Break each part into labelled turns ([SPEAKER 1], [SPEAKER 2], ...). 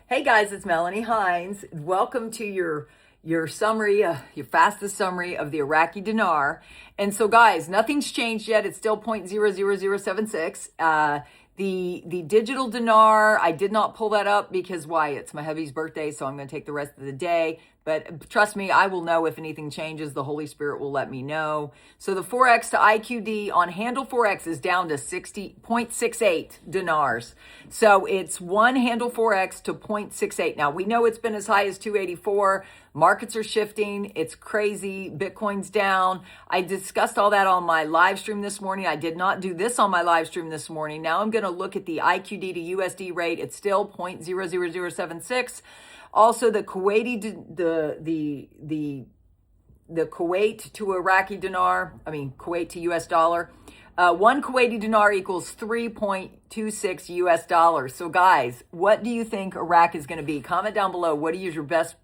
[SPEAKER 1] Hey guys, it's Melanie Hines. Welcome to your summary, your fastest summary of the Iraqi dinar. And so, guys, nothing's changed yet. It's still 0.00076. The digital dinar, I did not pull that up because why? It's my hubby's birthday, so I'm going to take the rest of the day. But trust me, I will know if anything changes. The Holy Spirit will let me know. So the Forex to IQD on handle Forex is down to 60.68 dinars. So it's one handle Forex to 0.68. Now we know it's been as high as 284. Markets are shifting. It's crazy. Bitcoin's down. I discussed all that on my live stream this morning. I did not do this on my live stream this morning. Now I'm going to look at the IQD to USD rate. It's still 0.00076. Also, the Kuwaiti, the Kuwait to Iraqi dinar, Kuwait to US dollar. One Kuwaiti dinar equals 3.26 US dollars. So guys, what do you think Iraq is going to be? Comment down below. What is your best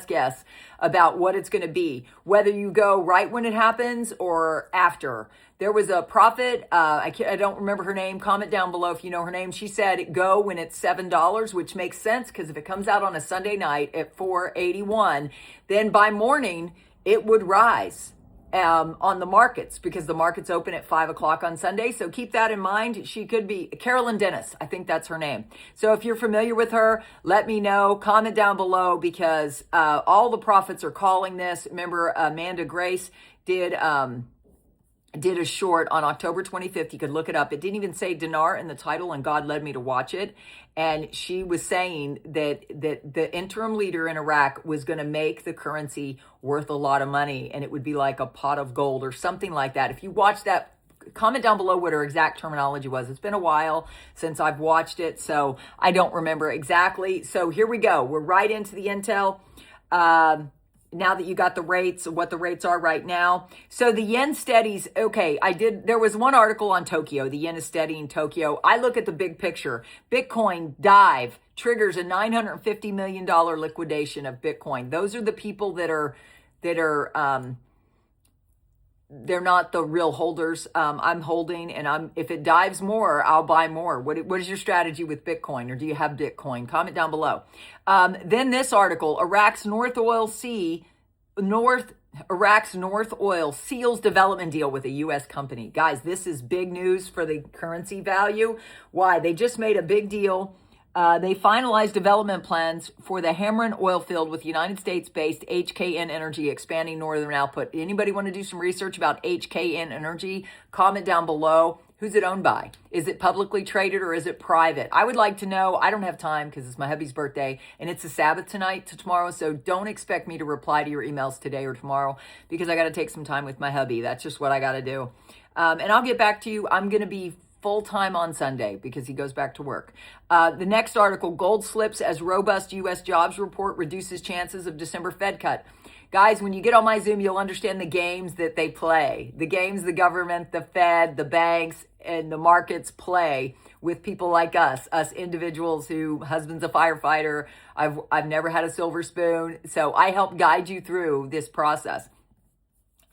[SPEAKER 1] guess about what it's going to be, whether you go right when it happens or after. There was a prophet, I don't remember her name. Comment down below if you know her name. She said go when it's $7, which makes sense because if it comes out on a Sunday night at 481, then by morning it would rise on the markets because the markets open at 5 o'clock on Sunday. So keep that in mind. She could be Carolyn Dennis. I think that's her name. So if you're familiar with her, let me know. Comment down below because all the prophets are calling this. Remember, Amanda Grace did a short on October 25th. You could look it up. It didn't even say dinar in the title, and God led me to watch it. And she was saying that the interim leader in Iraq was going to make the currency worth a lot of money, and it would be like a pot of gold or something like that. If you watch that, comment down below what her exact terminology was. It's been a while since I've watched it, so I don't remember exactly. So here we go. We're right into the intel. Now that you got the rates, what the rates are right now. So the yen steadies. Okay, there was one article on Tokyo. The yen is steady in Tokyo. I look at the big picture. Bitcoin dive triggers a $950 million liquidation of Bitcoin. Those are the people that are they're not the real holders. I'm holding, and if it dives more, I'll buy more. What is your strategy with Bitcoin, or do you have Bitcoin? Comment down below. Then this article: Iraq's North Oil seals development deal with a U.S. company. Guys, this is big news for the currency value. Why? They just made a big deal. They finalized development plans for the Hamran oil field with United States-based HKN Energy expanding northern output. Anybody want to do some research about HKN Energy? Comment down below. Who's it owned by? Is it publicly traded or is it private? I would like to know. I don't have time because it's my hubby's birthday and it's a Sabbath tonight to tomorrow. So don't expect me to reply to your emails today or tomorrow because I got to take some time with my hubby. That's just what I got to do. And I'll get back to you. I'm going to be full-time on Sunday because he goes back to work. The next article, gold slips as robust U.S. jobs report reduces chances of December Fed cut. Guys, when you get on my Zoom, you'll understand the games that they play. The games the government, the Fed, the banks, and the markets play with people like us individuals who, husband's a firefighter. I've never had a silver spoon. So I help guide you through this process.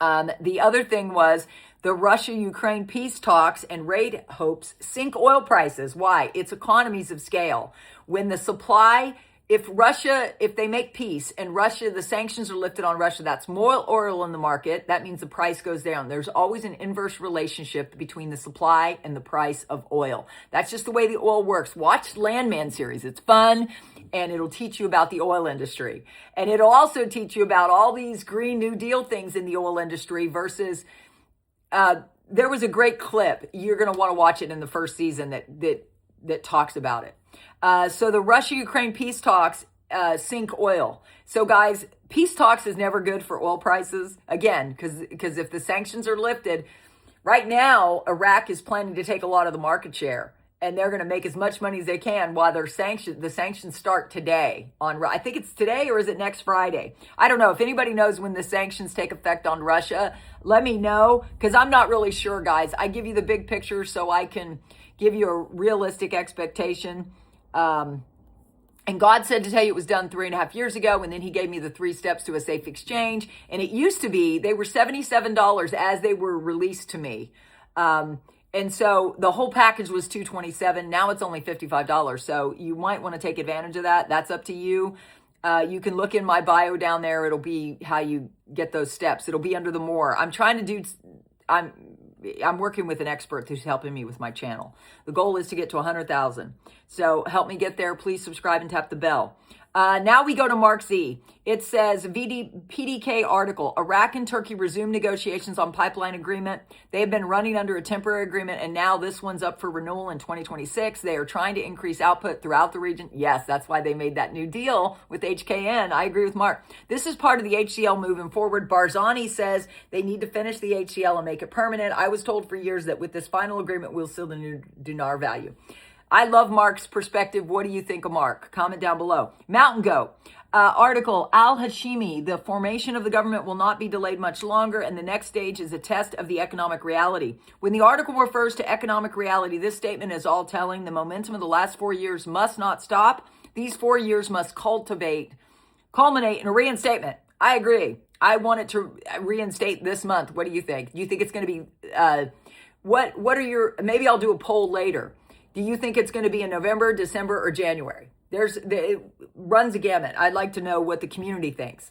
[SPEAKER 1] The other thing was the Russia-Ukraine peace talks and rate hopes sink oil prices. Why? It's economies of scale. When the supply, if they make peace and the sanctions are lifted on Russia, that's more oil in the market. That means the price goes down. There's always an inverse relationship between the supply and the price of oil. That's just the way the oil works. Watch Landman series. It's fun. And it'll teach you about the oil industry. And it'll also teach you about all these Green New Deal things in the oil industry versus, there was a great clip. You're going to want to watch it in the first season that talks about it. So the Russia-Ukraine peace talks sink oil. So guys, peace talks is never good for oil prices. Again, because if the sanctions are lifted, right now, Iraq is planning to take a lot of the market share. And they're going to make as much money as they can while the sanctions start today. I think it's today, or is it next Friday? I don't know. If anybody knows when the sanctions take effect on Russia, let me know, because I'm not really sure, guys. I give you the big picture so I can give you a realistic expectation. And God said to tell you it was done 3.5 years ago, and then he gave me the 3 steps to a safe exchange. And it used to be, they were $77 as they were released to me. And so the whole package was $227. Now it's only $55. So you might want to take advantage of that. That's up to you. You can look in my bio down there. It'll be how you get those steps. It'll be under the more. I'm working with an expert who's helping me with my channel. The goal is to get to 100,000. So help me get there. Please subscribe and tap the bell. Now we go to Mark Z. It says PDK article, Iraq and Turkey resume negotiations on pipeline agreement. They have been running under a temporary agreement, and now this one's up for renewal in 2026. They are trying to increase output throughout the region. Yes, that's why they made that new deal with HKN. I agree with Mark. This is part of the HCL moving forward. Barzani says they need to finish the HCL and make it permanent. I was told for years that with this final agreement, we'll seal the new dinar value. I love Mark's perspective. What do you think of Mark? Comment down below. Mountain Goat. Article, Al-Hashimi, the formation of the government will not be delayed much longer, and the next stage is a test of the economic reality. When the article refers to economic reality, this statement is all telling. The momentum of the last 4 years must not stop. These 4 years must culminate in a reinstatement. I agree. I want it to reinstate this month. What do you think? Do you think it's going to be, what are your, maybe I'll do a poll later. Do you think it's going to be in November, December, or January? It runs a gamut. I'd like to know what the community thinks.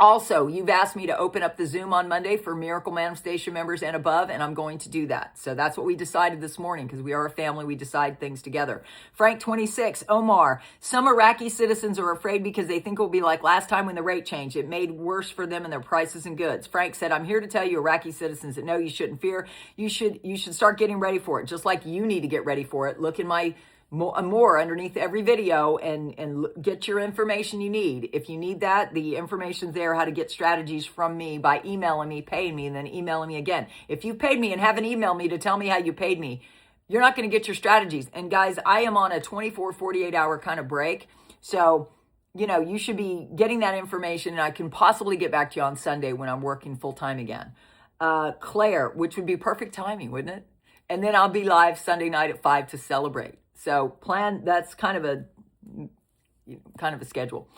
[SPEAKER 1] Also, you've asked me to open up the Zoom on Monday for Miracle Manifestation members and above, and I'm going to do that. So that's what we decided this morning, because we are a family. We decide things together. Frank 26, Omar, some Iraqi citizens are afraid because they think it will be like last time when the rate changed. It made worse for them and their prices and goods. Frank said, I'm here to tell you Iraqi citizens that no, you shouldn't fear. You should start getting ready for it, just like you need to get ready for it. Look in my more underneath every video and get your information you need. If you need that, the information's there, how to get strategies from me by emailing me, paying me, and then emailing me again. If you paid me and haven't emailed me to tell me how you paid me, you're not going to get your strategies. And guys, I am on a 24, 48 hour kind of break. So, you should be getting that information, and I can possibly get back to you on Sunday when I'm working full time again. Claire, which would be perfect timing, wouldn't it? And then I'll be live Sunday night at 5 to celebrate. So that's kind of a schedule.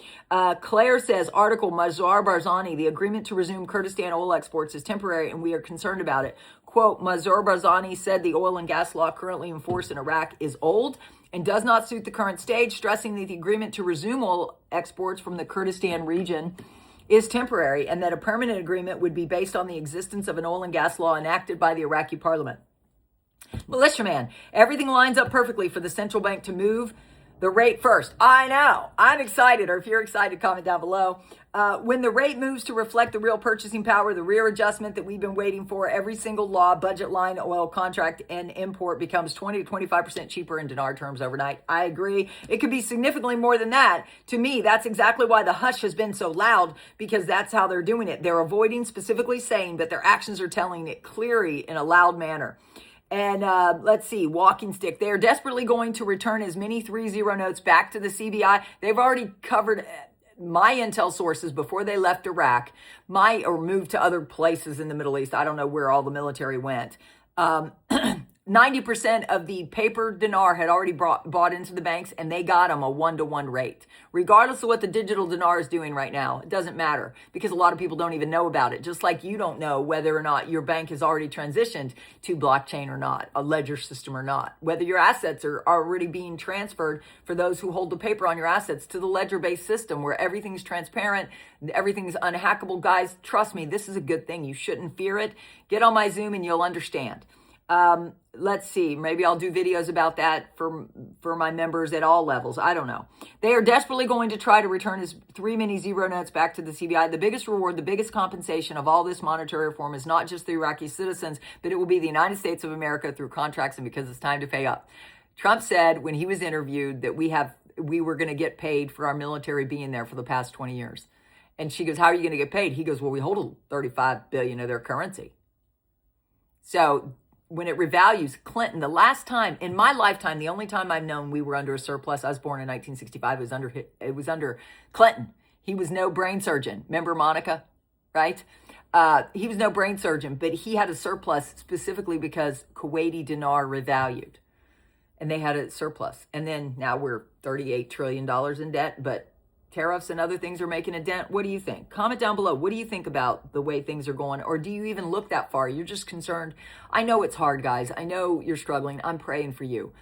[SPEAKER 1] Claire says, article, Mazar Barzani, the agreement to resume Kurdistan oil exports is temporary and we are concerned about it. Quote, Mazar Barzani said the oil and gas law currently in force in Iraq is old and does not suit the current stage, stressing that the agreement to resume oil exports from the Kurdistan region is temporary and that a permanent agreement would be based on the existence of an oil and gas law enacted by the Iraqi parliament. Militiaman, everything lines up perfectly for the central bank to move the rate first. I know. I'm excited. Or if you're excited, comment down below. When the rate moves to reflect the real purchasing power, the rear adjustment that we've been waiting for, every single law, budget line, oil contract, and import becomes 20 to 25% cheaper in dinar terms overnight. I agree. It could be significantly more than that. To me, that's exactly why the hush has been so loud, because that's how they're doing it. They're avoiding specifically saying, but their actions are telling it clearly in a loud manner. And let's see, walking stick. They are desperately going to return as many 3-0 notes back to the CBI. They've already covered my intel sources before they left Iraq, or moved to other places in the Middle East. I don't know where all the military went. 90% of the paper dinar had already bought into the banks, and they got them a 1-to-1 rate. Regardless of what the digital dinar is doing right now, it doesn't matter, because a lot of people don't even know about it. Just like you don't know whether or not your bank has already transitioned to blockchain or not, a ledger system or not, whether your assets are already being transferred for those who hold the paper on your assets to the ledger-based system where everything's transparent, everything's unhackable. Guys, trust me, this is a good thing. You shouldn't fear it. Get on my Zoom and you'll understand. Let's see, maybe I'll do videos about that for my members at all levels. I don't know. They are desperately going to try to return as 3 mini 0 notes back to the CBI. The biggest reward, the biggest compensation of all this monetary reform is not just the Iraqi citizens, but it will be the United States of America through contracts and because it's time to pay up. Trump said when he was interviewed that we were going to get paid for our military being there for the past 20 years. And she goes, how are you going to get paid? He goes, well, we hold 35 billion of their currency. So when it revalues, Clinton, the last time in my lifetime, the only time I've known we were under a surplus, I was born in 1965, it was under Clinton. He was no brain surgeon. Remember Monica, right? He was no brain surgeon, but he had a surplus specifically because Kuwaiti dinar revalued. And they had a surplus. And then now we're $38 trillion in debt, but tariffs and other things are making a dent? What do you think? Comment down below. What do you think about the way things are going? Or do you even look that far? You're just concerned. I know it's hard, guys. I know you're struggling. I'm praying for you.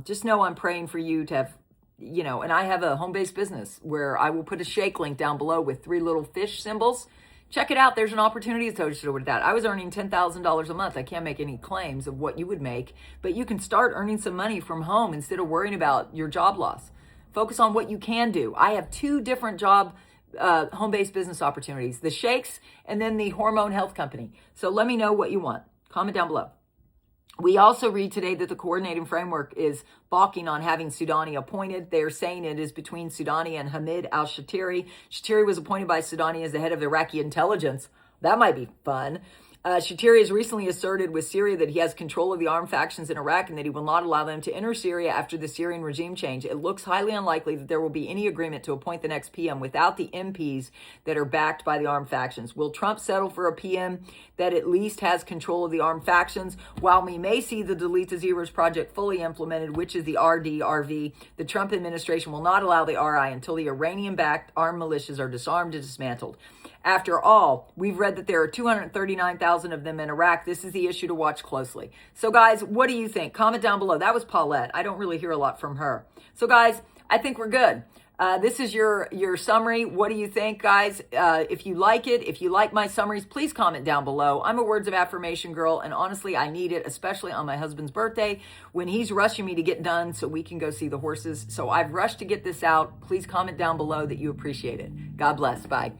[SPEAKER 1] Just know I'm praying for you to have, and I have a home-based business where I will put a shake link down below with 3 little fish symbols. Check it out. There's an opportunity associated with that. I was earning $10,000 a month. I can't make any claims of what you would make, but you can start earning some money from home instead of worrying about your job loss. Focus on what you can do. I have 2 different home-based business opportunities, the shakes and then the hormone health company. So let me know what you want. Comment down below. We also read today that the coordinating framework is balking on having Soudani appointed. They're saying it is between Soudani and Hamid al-Shatiri. Shatiri was appointed by Soudani as the head of Iraqi intelligence. That might be fun. Shatiri has recently asserted with Syria that he has control of the armed factions in Iraq and that he will not allow them to enter Syria after the Syrian regime change. It looks highly unlikely that there will be any agreement to appoint the next PM without the MPs that are backed by the armed factions. Will Trump settle for a PM that at least has control of the armed factions? While we may see the Delete the Zebras project fully implemented, which is the RDRV, the Trump administration will not allow the RI until the Iranian-backed armed militias are disarmed and dismantled. After all, we've read that there are 239,000 of them in Iraq. This is the issue to watch closely. So guys, what do you think? Comment down below. That was Paulette. I don't really hear a lot from her. So guys, I think we're good. This is your summary. What do you think, guys? If you like it, if you like my summaries, please comment down below. I'm a words of affirmation girl, and honestly, I need it, especially on my husband's birthday when he's rushing me to get done so we can go see the horses. So I've rushed to get this out. Please comment down below that you appreciate it. God bless. Bye.